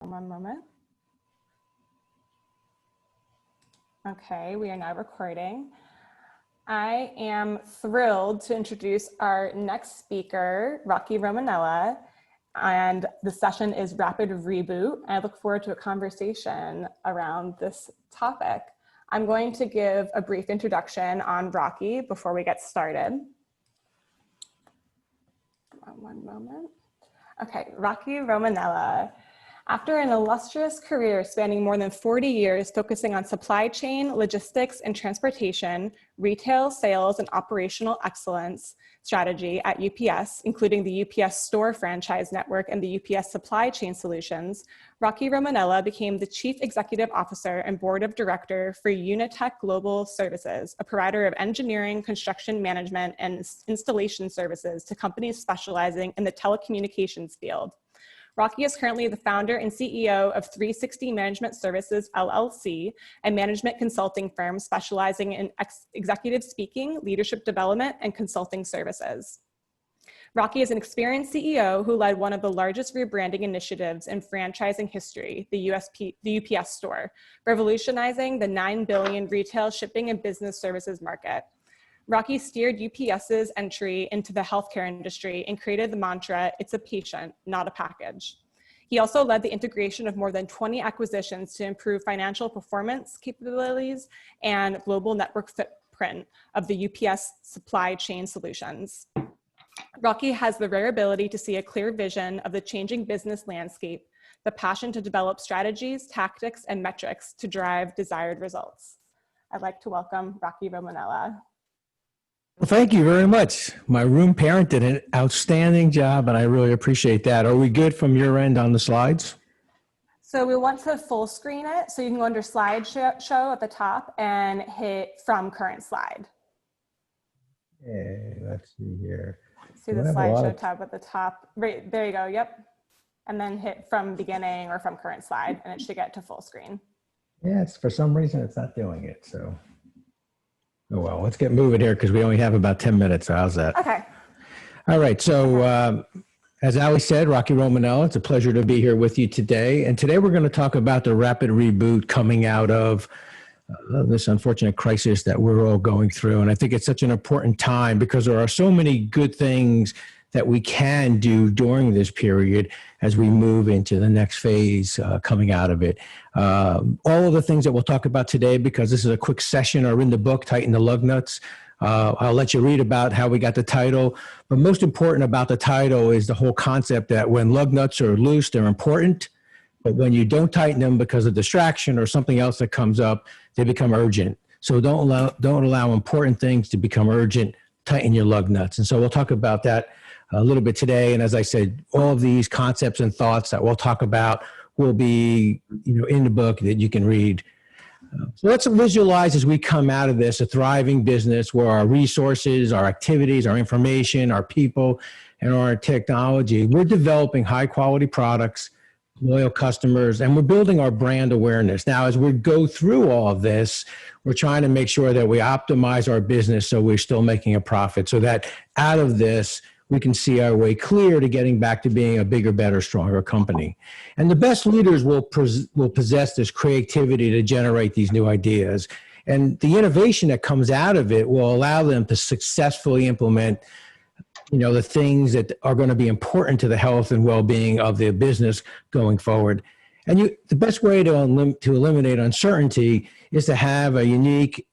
One moment. Okay, we are now recording. I am thrilled to introduce our next speaker, Rocky Romanella, and the session is Rapid Reboot. I look forward to a conversation around this topic. I'm going to give a brief introduction on Rocky before we get started. One moment. Okay, Rocky Romanella. After an illustrious career spanning more than 40 years focusing on supply chain, logistics, and transportation, retail, sales, and operational excellence strategy at UPS, including the UPS Store franchise network and the UPS Supply Chain Solutions, Rocky Romanella became the Chief Executive Officer and Board of Director for Unitech Global Services, a provider of engineering, construction management, and installation services to companies specializing in the telecommunications field. Rocky is currently the founder and CEO of 360 Management Services, LLC, a management consulting firm specializing in executive speaking, leadership development, and consulting services. Rocky is an experienced CEO who led one of the largest rebranding initiatives in franchising history, the UPS Store, revolutionizing the $9 billion retail shipping and business services market. Rocky steered UPS's entry into the healthcare industry and created the mantra, "It's a patient, not a package." He also led the integration of more than 20 acquisitions to improve financial performance capabilities and global network footprint of the UPS Supply Chain Solutions. Rocky has the rare ability to see a clear vision of the changing business landscape, the passion to develop strategies, tactics, and metrics to drive desired results. I'd like to welcome Rocky Romanella. Well, thank you very much. My room parent did an outstanding job, and I really appreciate that. Are we good from your end on the slides? So we want to full screen it. So you can go under slideshow at the top and hit from current slide. Okay, let's see here. See the slideshow tab at the top. Right, there you go, yep. And then hit from beginning or from current slide, and it should get to full screen. Yes, for some reason it's not doing it, so. Oh, well, let's get moving here because we only have about 10 minutes. So how's that? Okay. All right. So as Ali said, Rocky Romanella, it's a pleasure to be here with you today. And today we're going to talk about the rapid reboot coming out of this unfortunate crisis that we're all going through. And I think it's such an important time because there are so many good things that we can do during this period as we move into the next phase coming out of it. All of the things that we'll talk about today, because this is a quick session, are in the book, Tighten the Lug Nuts. I'll let you read about how we got the title. But most important about the title is the whole concept that when lug nuts are loose, they're important. But when you don't tighten them because of distraction or something else that comes up, they become urgent. So don't allow important things to become urgent. Tighten your lug nuts. And so we'll talk about that a little bit today. And as I said, all of these concepts and thoughts that we'll talk about will be, in the book that you can read. So let's visualize as we come out of this, a thriving business where our resources, our activities, our information, our people, and our technology, we're developing high quality products, loyal customers, and we're building our brand awareness. Now, as we go through all of this, we're trying to make sure that we optimize our business so we're still making a profit, so that out of this, we can see our way clear to getting back to being a bigger, better, stronger company. And the best leaders will possess this creativity to generate these new ideas. And the innovation that comes out of it will allow them to successfully implement the things that are going to be important to the health and well-being of their business going forward. And the best way to eliminate uncertainty is to have a unique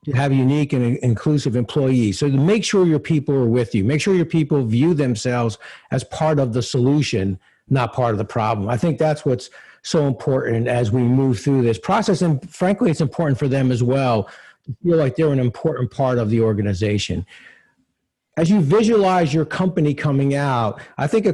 and inclusive employees. So to make sure your people are with you, make sure your people view themselves as part of the solution, not part of the problem. I think that's what's so important as we move through this process. And frankly, it's important for them as well to feel like they're an important part of the organization. As you visualize your company coming out, I think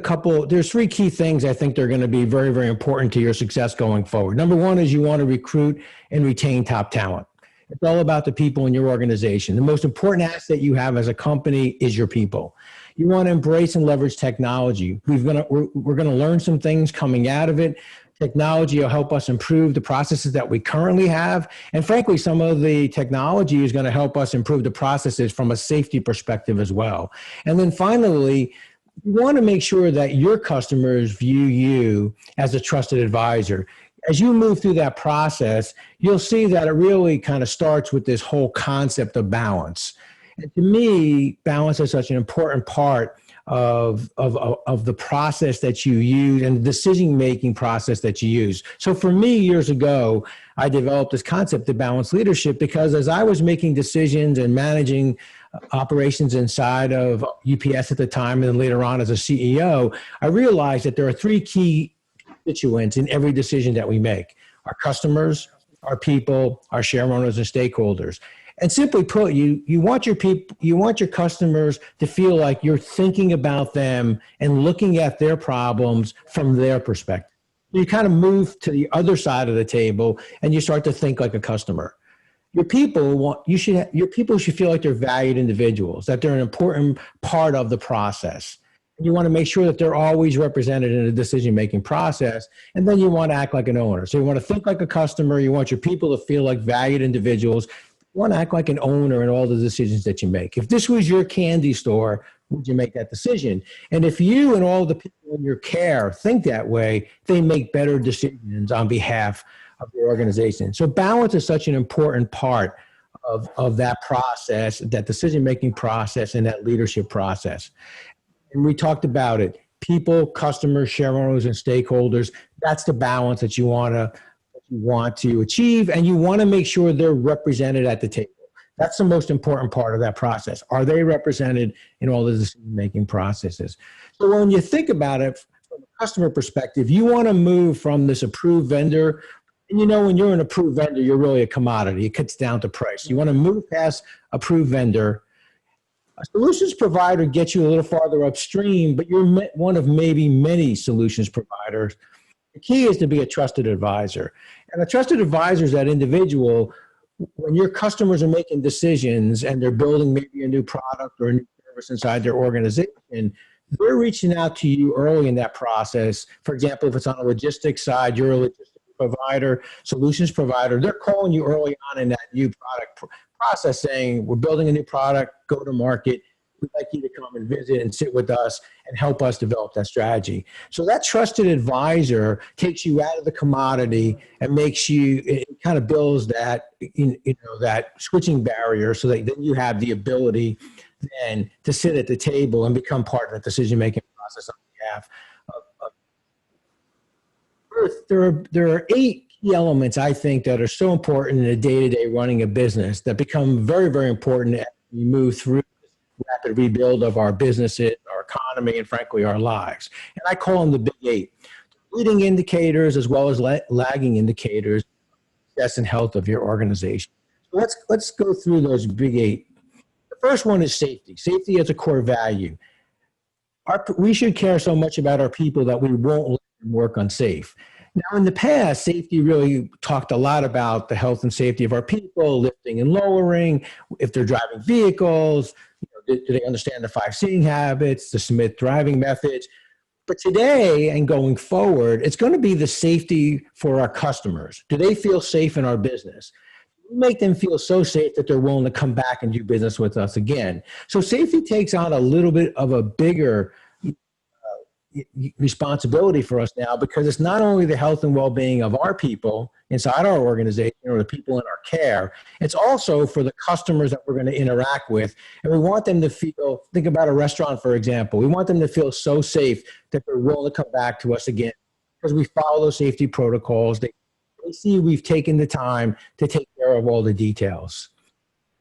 there's three key things I think they're going to be very, very important to your success going forward. Number one is you want to recruit and retain top talent. It's all about the people in your organization. The most important asset you have as a company is your people. You want to embrace and leverage technology. We're going to learn some things coming out of it. Technology will help us improve the processes that we currently have. And frankly, some of the technology is going to help us improve the processes from a safety perspective as well. And then finally, you want to make sure that your customers view you as a trusted advisor. As you move through that process, you'll see that it really kind of starts with this whole concept of balance. And to me, balance is such an important part of the process that you use and the decision-making process that you use. So for me, years ago, I developed this concept of balanced leadership because as I was making decisions and managing operations inside of UPS at the time and then later on as a CEO, I realized that there are three key constituents in every decision that we make: our customers, our people, our share owners, and stakeholders. And simply put, you want your people, you want your customers to feel like you're thinking about them and looking at their problems from their perspective. You kind of move to the other side of the table and you start to think like a customer. Your people your people should feel like they're valued individuals, that they're an important part of the process. You want to make sure that they're always represented in the decision-making process, and then you want to act like an owner. So you want to think like a customer. You want your people to feel like valued individuals. You want to act like an owner in all the decisions that you make. If this was your candy store, would you make that decision? And if you and all the people in your care think that way, they make better decisions on behalf of your organization. So balance is such an important part of that process, that decision-making process, and that leadership process. And we talked about it: people, customers, shareholders, and stakeholders. That's the balance that you want to achieve, and you want to make sure they're represented at the table. That's the most important part of that process. Are they represented in all the decision-making processes? So when you think about it from a customer perspective, you want to move from this approved vendor. And when you're an approved vendor, you're really a commodity. It cuts down to price. You want to move past approved vendor. A solutions provider gets you a little farther upstream, but you're one of maybe many solutions providers. The key is to be a trusted advisor. And a trusted advisor is that individual, when your customers are making decisions and they're building maybe a new product or a new service inside their organization, they're reaching out to you early in that process. For example, if it's on a logistics side, you're a logistics provider, solutions provider, they're calling you early on in that new product process saying, we're building a new product, go to market. We'd like you to come and visit and sit with us and help us develop that strategy. So that trusted advisor takes you out of the commodity and makes you, it kind of builds that, that switching barrier so that then you have the ability then to sit at the table and become part of the decision-making process on behalf of there are 8 key elements, I think, that are so important in the day-to-day running a business that become very, very important as we move through this rapid rebuild of our businesses, our economy, and frankly, our lives. And I call them the big 8. Leading indicators as well as lagging indicators, success and health of your organization. So let's go through those big 8. The first one is safety. Safety is a core value. We should care so much about our people that we won't let them work unsafe. Now, in the past, safety really talked a lot about the health and safety of our people, lifting and lowering, if they're driving vehicles, do they understand the 5 seating habits, the Smith driving methods. But today and going forward, it's going to be the safety for our customers. Do they feel safe in our business? We make them feel so safe that they're willing to come back and do business with us again. So safety takes on a little bit of a bigger responsibility for us now, because it's not only the health and well-being of our people inside our organization or the people in our care, it's also for the customers that we're going to interact with. And we want them to feel, think about a restaurant, for example. We want them to feel so safe that they're willing to come back to us again because we follow those safety protocols. They see we've taken the time to take care of all the details.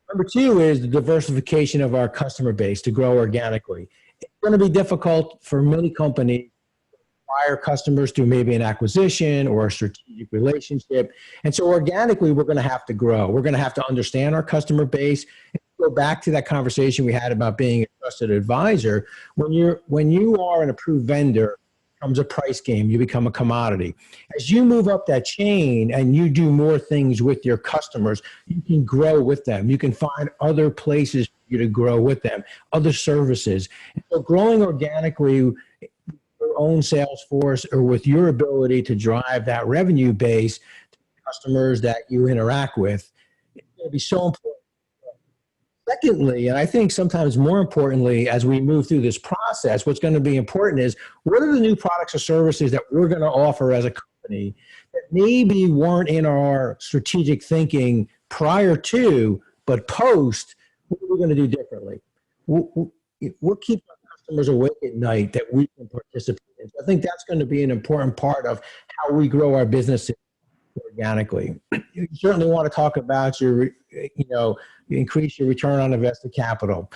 Number 2 is the diversification of our customer base to grow organically. It's going to be difficult for many companies to acquire customers through maybe an acquisition or a strategic relationship. And so organically, we're going to have to grow. We're going to have to understand our customer base. And go back to that conversation we had about being a trusted advisor. When you are an approved vendor, it becomes a price game. You become a commodity. As you move up that chain and you do more things with your customers, you can grow with them. You can find other places for you to grow with them, other services. And so growing organically, your own sales force or with your ability to drive that revenue base to customers that you interact with, it's going to be so important. Secondly, and I think sometimes more importantly, as we move through this process, what's going to be important is what are the new products or services that we're going to offer as a company that maybe weren't in our strategic thinking prior to, but post, what are we going to do differently? We'll keep our customers awake at night that we can participate in. So I think that's going to be an important part of how we grow our businesses organically. You certainly want to talk about you increase your return on invested capital.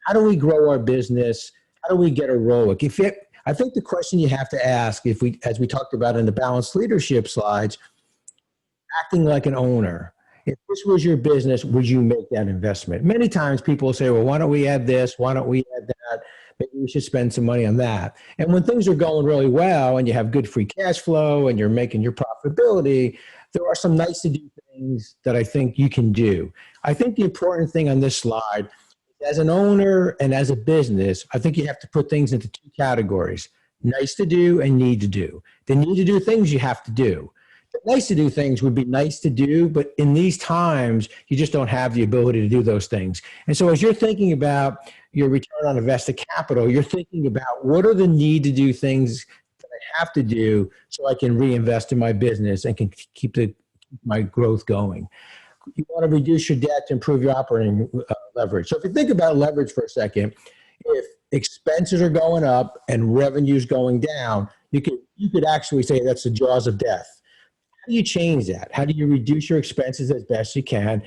How do we grow our business? How do we get a ROIC? I think the question you have to ask, as we talked about in the balanced leadership slides, acting like an owner. If this was your business, would you make that investment? Many times people say, well, why don't we add this? Why don't we add that? Maybe we should spend some money on that. And when things are going really well and you have good free cash flow and you're making your profitability, there are some nice to do things that I think you can do. I think the important thing on this slide, as an owner and as a business, I think you have to put things into two categories: nice to do and need to do. The need to do things you have to do. The nice to do things would be nice to do, but in these times, you just don't have the ability to do those things. And so as you're thinking about your return on invested capital, you're thinking about what are the need to do things that I have to do so I can reinvest in my business and can keep my growth going. You want to reduce your debt to improve your operating leverage. So if you think about leverage for a second, if expenses are going up and revenues going down, you could actually say that's the jaws of death. How do you change that? How do you reduce your expenses as best you can,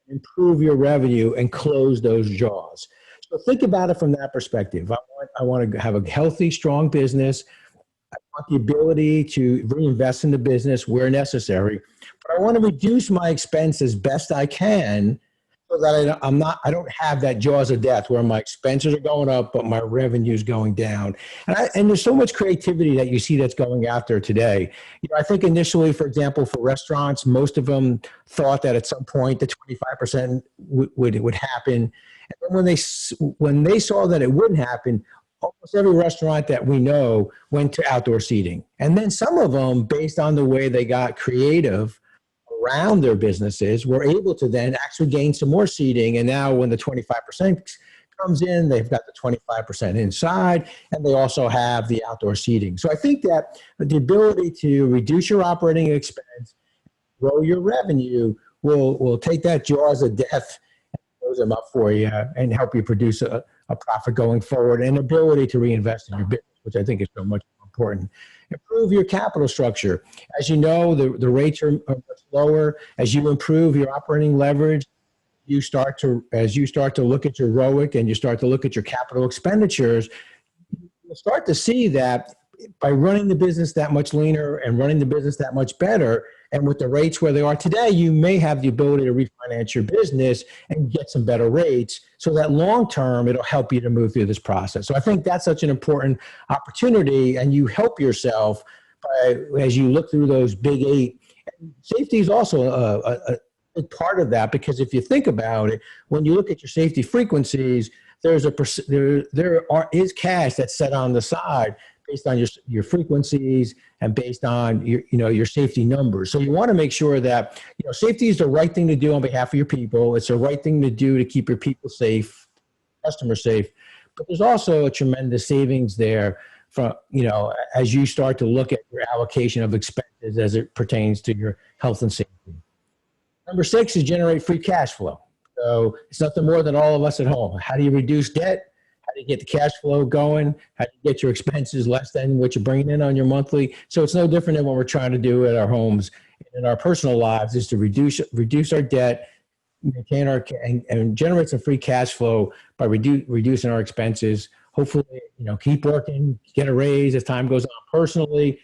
improve your revenue, and close those jaws? So think about it from that perspective. I want to have a healthy, strong business. I want the ability to reinvest in the business where necessary, but I want to reduce my expense as best I can so that I don't have that jaws of death where my expenses are going up, but my revenue is going down. And there's so much creativity that you see that's going out there today. I think initially, for example, for restaurants, most of them thought that at some point the 25% would happen. And then when they saw that it wouldn't happen, almost every restaurant that we know went to outdoor seating. And then some of them, based on the way they got creative around their businesses, were able to then actually gain some more seating. And now when the 25% comes in, they've got the 25% inside, and they also have the outdoor seating. So I think that the ability to reduce your operating expense, grow your revenue, will take that jaws of death and close them up for you and help you produce a profit going forward, and ability to reinvest in your business, which I think is so much more important. Improve your capital structure. As you know, the rates are much lower. As you improve your operating leverage, as you start to look at your ROIC and you start to look at your capital expenditures, you'll start to see that by running the business that much leaner and running the business that much better, and with the rates where they are today, you may have the ability to refinance your business and get some better rates so that long term, it'll help you to move through this process. So I think that's such an important opportunity, and you help yourself as you look through those big eight. And safety is also a big part of that, because if you think about it, when you look at your safety frequencies, there is cash that's set on the side based on your frequencies and based on your safety numbers. So you want to make sure that safety is the right thing to do on behalf of your people. It's the right thing to do to keep your people safe, customers safe. But there's also a tremendous savings there from as you start to look at your allocation of expenses as it pertains to your health and safety. Number 6 is generate free cash flow. So it's nothing more than all of us at home. How do you reduce debt? How do you get the cash flow going? How do you get your expenses less than what you're bringing in on your monthly? So it's no different than what we're trying to do at our homes and in our personal lives, is to reduce our debt, maintain and generate some free cash flow by reducing our expenses. Hopefully, keep working, get a raise as time goes on. Personally,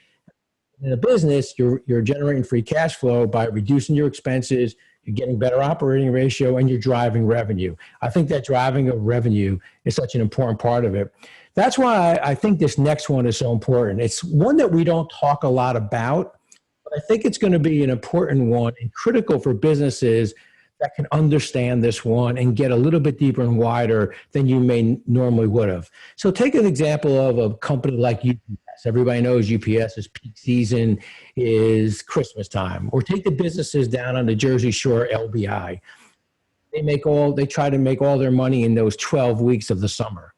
in a business, you're generating free cash flow by reducing your expenses. You're getting better operating ratio, and you're driving revenue. I think that driving of revenue is such an important part of it. That's why I think this next one is so important. It's one that we don't talk a lot about, but I think it's going to be an important one and critical for businesses that can understand this one and get a little bit deeper and wider than you may normally would have. So take an example of a company like UPS. Everybody knows UPS's peak season is Christmas time. Or take the businesses down on the Jersey Shore, LBI. They try to make all their money in those 12 weeks of the summer.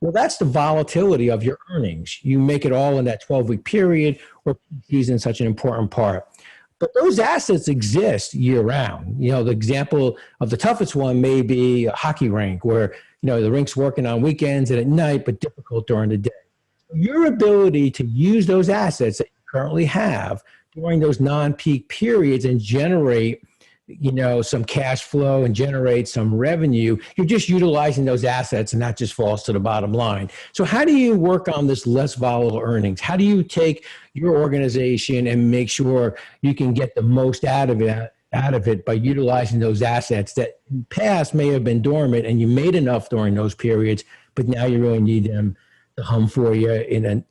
Well, that's the volatility of your earnings. You make it all in that 12-week period where peak season is such an important part. But those assets exist year round. The example of the toughest one may be a hockey rink where, the rink's working on weekends and at night, but difficult during the day. Your ability to use those assets that you currently have during those non-peak periods and generate some cash flow and generate some revenue, you're just utilizing those assets and that just falls to the bottom line. So how do you work on this less volatile earnings? How do you take your organization and make sure you can get the most out of it by utilizing those assets that in the past may have been dormant and you made enough during those periods, but now you really need them to hum for you in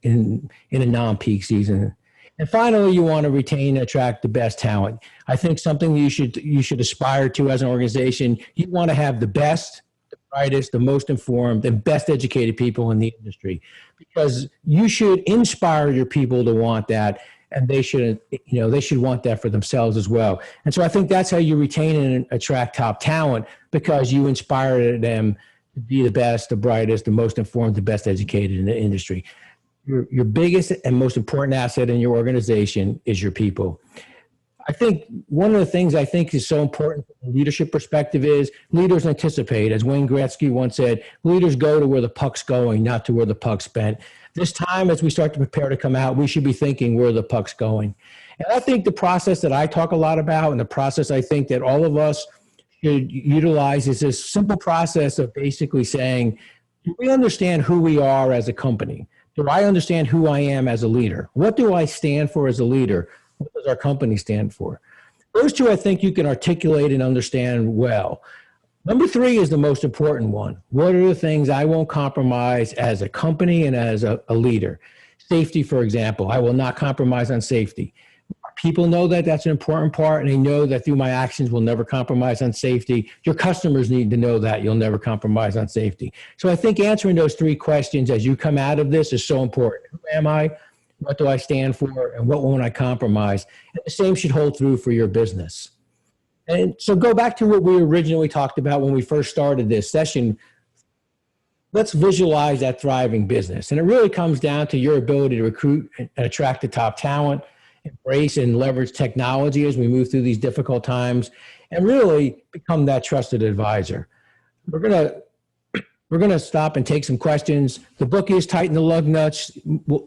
a non-peak season? And finally, you want to retain and attract the best talent. I think something you should aspire to as an organization. You want to have the best, the brightest, the most informed, and best educated people in the industry, because you should inspire your people to want that, and they should want that for themselves as well. And so I think that's how you retain and attract top talent, because you inspire them to be the best, the brightest, the most informed, the best educated in the industry. Your biggest and most important asset in your organization is your people. I think one of the things I think is so important from a leadership perspective is leaders anticipate. As Wayne Gretzky once said, leaders go to where the puck's going, not to where the puck's spent. This time, as we start to prepare to come out, we should be thinking where the puck's going. And I think the process that I talk a lot about, and the process I think that all of us should utilize, is this simple process of basically saying, do we understand who we are as a company? Do I understand who I am as a leader? What do I stand for as a leader? What does our company stand for? Those two, I think you can articulate and understand well. Number three is the most important one. What are the things I won't compromise as a company and as a leader? Safety, for example. I will not compromise on safety. People know that that's an important part, and they know that through my actions we'll never compromise on safety. Your customers need to know that you'll never compromise on safety. So I think answering those three questions as you come out of this is so important. Who am I? What do I stand for? And what won't I compromise? And the same should hold through for your business. And so go back to what we originally talked about when we first started this session. Let's visualize that thriving business. And it really comes down to your ability to recruit and attract the top talent, embrace and leverage technology as we move through these difficult times, and really become that trusted advisor. We're gonna stop and take some questions. The book is Tighten the Lug Nuts.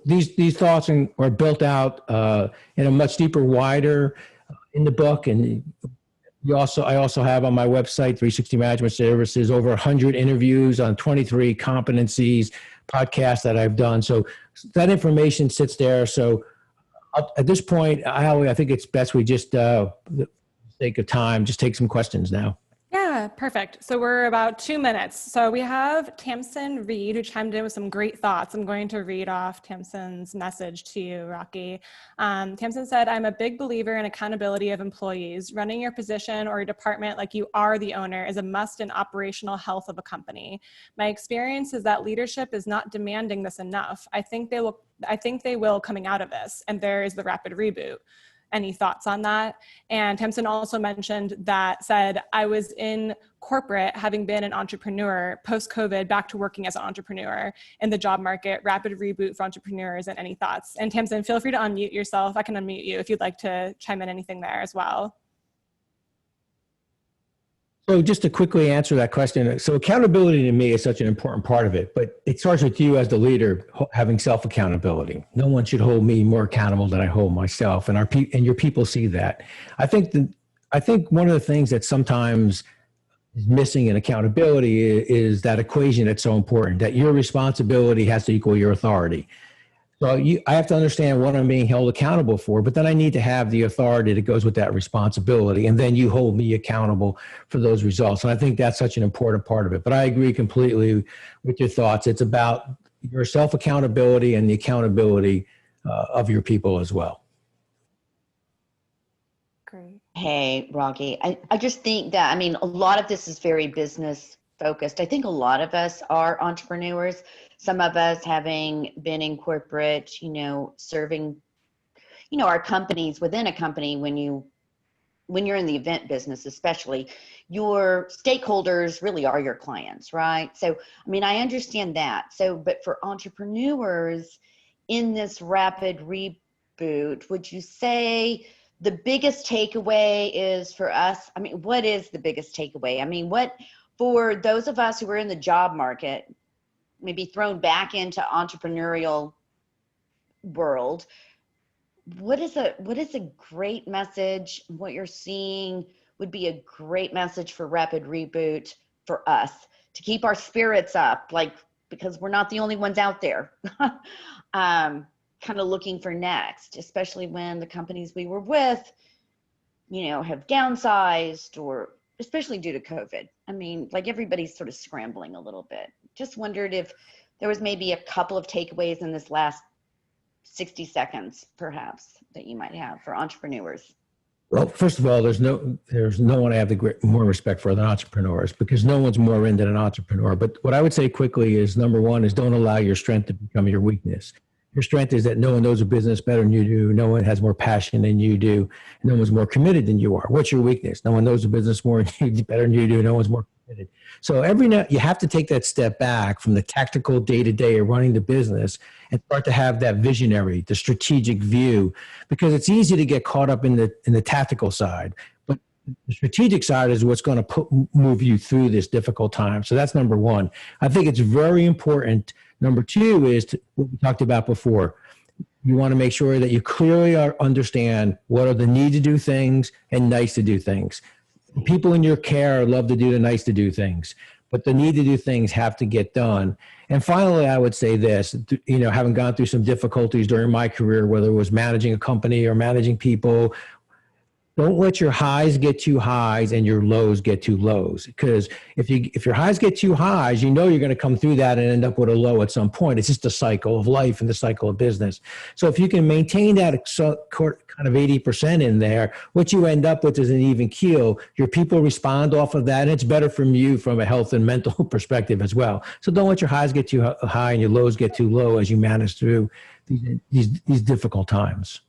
These thoughts are built out in a much deeper, wider in the book. And I also have on my website, 360 Management Services, over 100 interviews on 23 competencies, podcasts that I've done. So that information sits there. So at this point, I think it's best we just, for the sake of time, just take some questions now. Yeah, perfect. So we're about 2 minutes. So we have Tamsin Reed, who chimed in with some great thoughts. I'm going to read off Tamsin's message to you, Rocky. Tamsin said, I'm a big believer in accountability of employees. Running your position or your department like you are the owner is a must in operational health of a company. My experience is that leadership is not demanding this enough. I think they will coming out of this. And there is the rapid reboot. Any thoughts on that? And Tamsin also said, I was in corporate, having been an entrepreneur, post-COVID, back to working as an entrepreneur in the job market, rapid reboot for entrepreneurs, and any thoughts? And Tamsin, feel free to unmute yourself. I can unmute you if you'd like to chime in anything there as well. So just to quickly answer that question, so accountability to me is such an important part of it, but it starts with you as the leader having self-accountability. No one should hold me more accountable than I hold myself, and your people see that. I think one of the things that sometimes is missing in accountability is that equation that's so important, that your responsibility has to equal your authority. So I have to understand what I'm being held accountable for, but then I need to have the authority that goes with that responsibility. And then you hold me accountable for those results. And I think that's such an important part of it. But I agree completely with your thoughts. It's about your self-accountability and the accountability of your people as well. Great. Hey, Rocky. I just think that, a lot of this is very business focused. I think a lot of us are entrepreneurs. Some of us having been in corporate, serving, our companies within a company. When you when you're in the event business, especially, your stakeholders really are your clients, right? So, I mean, I understand that. So, but for entrepreneurs in this rapid reboot, would you say the biggest takeaway is for us? I mean, what is the biggest takeaway? I mean, what, for those of us who are in the job market, maybe thrown back into entrepreneurial world, what is a great message? What you're seeing would be a great message for rapid reboot for us to keep our spirits up, like, because we're not the only ones out there kind of looking for next, especially when the companies we were with, you know, have downsized, or especially due to COVID. I mean, like, everybody's sort of scrambling a little bit. Just wondered if there was maybe a couple of takeaways in this last 60 seconds, perhaps, that you might have for entrepreneurs. Well, first of all, there's no one I have more respect for than entrepreneurs, because no one's more in than an entrepreneur. But what I would say quickly is, number one is, don't allow your strength to become your weakness. Your strength is that no one knows a business better than you do. No one has more passion than you do. No one's more committed than you are. What's your weakness? No one knows the business more better than you do. No one's more committed. So every now you have to take that step back from the tactical day-to-day of running the business and start to have that visionary, the strategic view, because it's easy to get caught up in the tactical side. But the strategic side is what's going to move you through this difficult time. So that's number one. I think it's very important. Number two is what we talked about before. You want to make sure that you clearly understand what are the need to do things and nice to do things. People in your care love to do the nice to do things, but the need to do things have to get done. And finally, I would say this, you know, having gone through some difficulties during my career, whether it was managing a company or managing people, don't let your highs get too highs and your lows get too lows. Because if your highs get too highs, you know you're going to come through that and end up with a low at some point. It's just the cycle of life and the cycle of business. So if you can maintain that kind of 80% in there, what you end up with is an even keel. Your people respond off of that, and it's better from you from a health and mental perspective as well. So don't let your highs get too high and your lows get too low as you manage through these difficult times.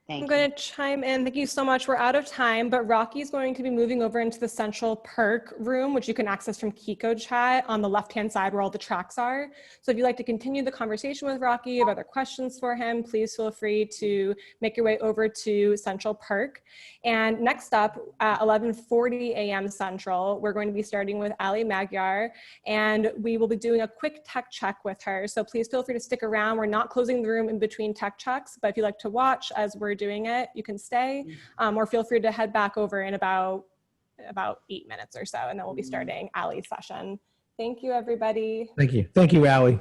I'm going to chime in. Thank you so much. We're out of time, but Rocky's going to be moving over into the central perk room, which you can access from Kiko Chat on the left-hand side where all the tracks are. So if you'd like to continue the conversation with Rocky, have other questions for him, please feel free to make your way over to central perk. And next up at 11:40 a.m. Central, we're going to be starting with Ali Magyar, and we will be doing a quick tech check with her. So please feel free to stick around. We're not closing the room in between tech checks, but if you'd like to watch as we're doing it, you can stay, or feel free to head back over in about 8 minutes or so, and then we'll be starting Ali's session. Thank you, everybody. Thank you. Thank you, Ali.